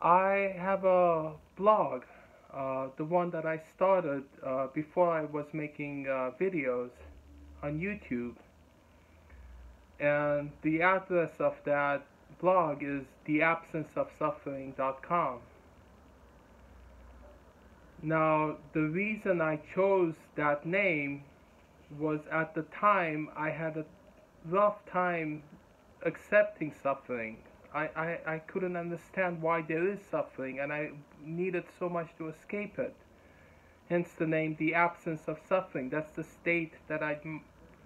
I have a blog, the one that I started before I was making videos on YouTube. And the address of that blog is theabsenceofsuffering.com. Now, the reason I chose that name was at the time I had a rough time accepting suffering. I couldn't understand why there is suffering, and I needed so much to escape it. Hence the name, the absence of suffering. That's the state that I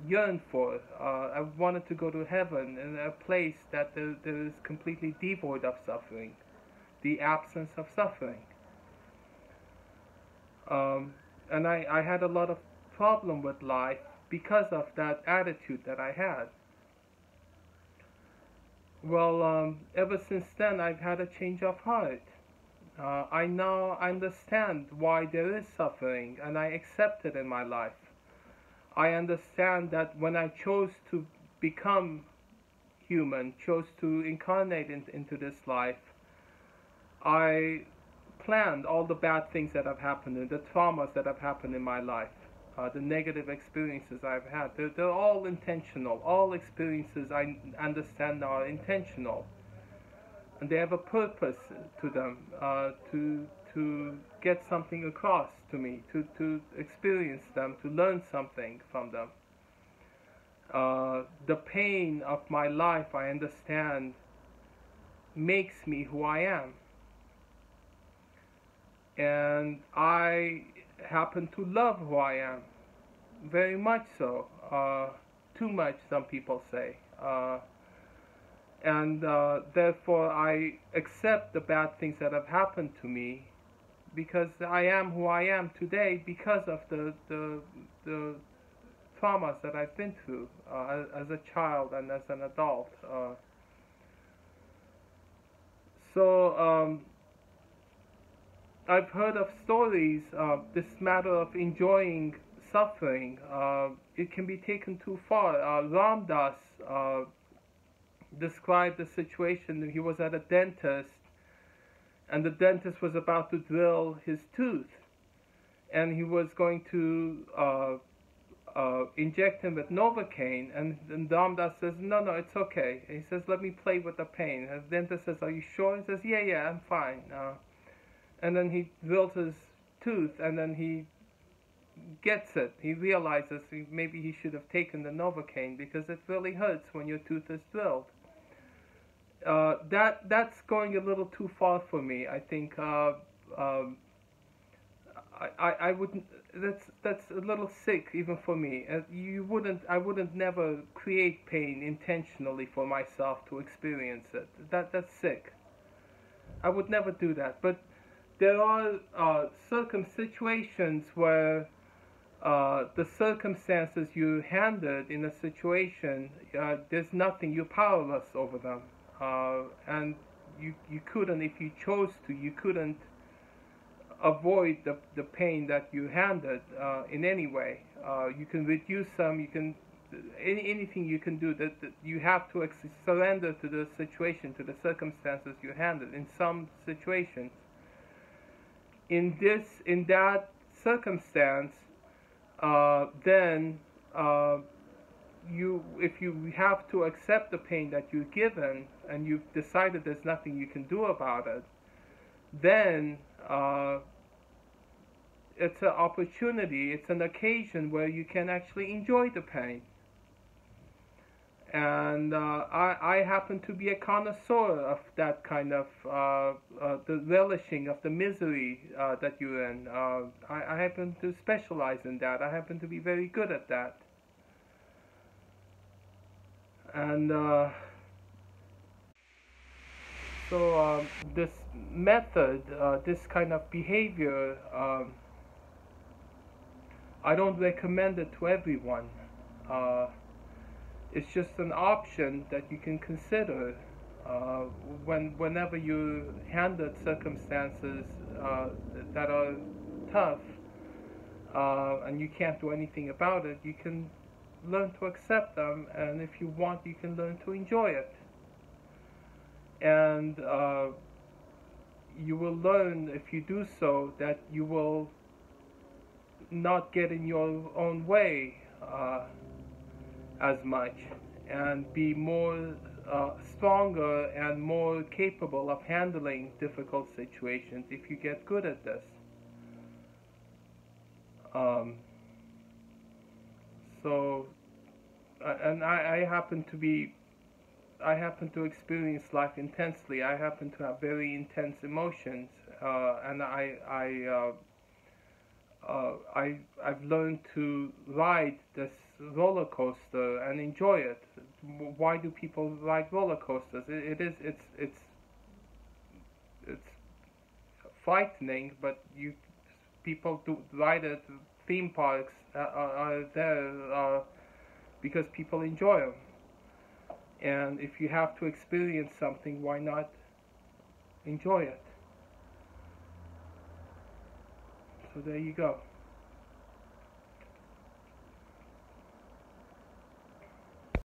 yearned for. I wanted to go to heaven, in a place that there is completely devoid of suffering. The absence of suffering. And I had a lot of problem with life because of that attitude that I had. Well, ever since then, I've had a change of heart. I now understand why there is suffering, and I accept it in my life. I understand that when I chose to become human, chose to incarnate into this life, I planned all the bad things that have happened, the traumas that have happened in my life, the negative experiences I've had. They're all intentional. All experiences I understand are intentional, and they have a purpose to them, to get something across to me, to experience them, to learn something from them. The pain of my life, I understand, makes me who I am. And I happen to love who I am, very much so, too much, some people say. And therefore I accept the bad things that have happened to me, because I am who I am today because of the traumas that I've been through as a child and as an adult. So I've heard of stories, this matter of enjoying suffering, it can be taken too far. Ram Dass described the situation. He was at a dentist, and the dentist was about to drill his tooth, and he was going to inject him with Novocaine, and Ram Dass says, no, it's okay. He says, let me play with the pain. And the dentist says, are you sure? He says, yeah, I'm fine. And then he drills his tooth, and then he gets it. He realizes maybe he should have taken the Novocaine, because it really hurts when your tooth is drilled. That's going a little too far for me. I think I wouldn't. That's a little sick even for me. I wouldn't never create pain intentionally for myself to experience it. That's sick. I would never do that. But there are situations where the circumstances you handled in a situation, there's nothing, you're powerless over them. And you couldn't, if you chose to, you couldn't avoid the pain that you handled in any way. You can reduce them, you can, anything you can do, that you have to surrender to the situation, to the circumstances you handled in some situations. In that circumstance, then if you have to accept the pain that you're given, and you've decided there's nothing you can do about it, then it's an opportunity, it's an occasion where you can actually enjoy the pain. And I happen to be a connoisseur of that kind of the relishing of the misery that you're in. I happen to specialize in that. I happen to be very good at that. And so this method, this kind of behavior, I don't recommend it to everyone. It's just an option that you can consider whenever you handle circumstances that are tough and you can't do anything about it. You can learn to accept them, and if you want, you can learn to enjoy it. And you will learn, if you do so, that you will not get in your own way as much, and be more stronger and more capable of handling difficult situations if you get good at this. Um, so, and I happen to experience life intensely. I happen to have very intense emotions, and I've learned to ride this roller coaster and enjoy it. Why do people ride roller coasters? It's frightening, but people do ride it. Theme parks are there because people enjoy them. And if you have to experience something, why not enjoy it? So there you go.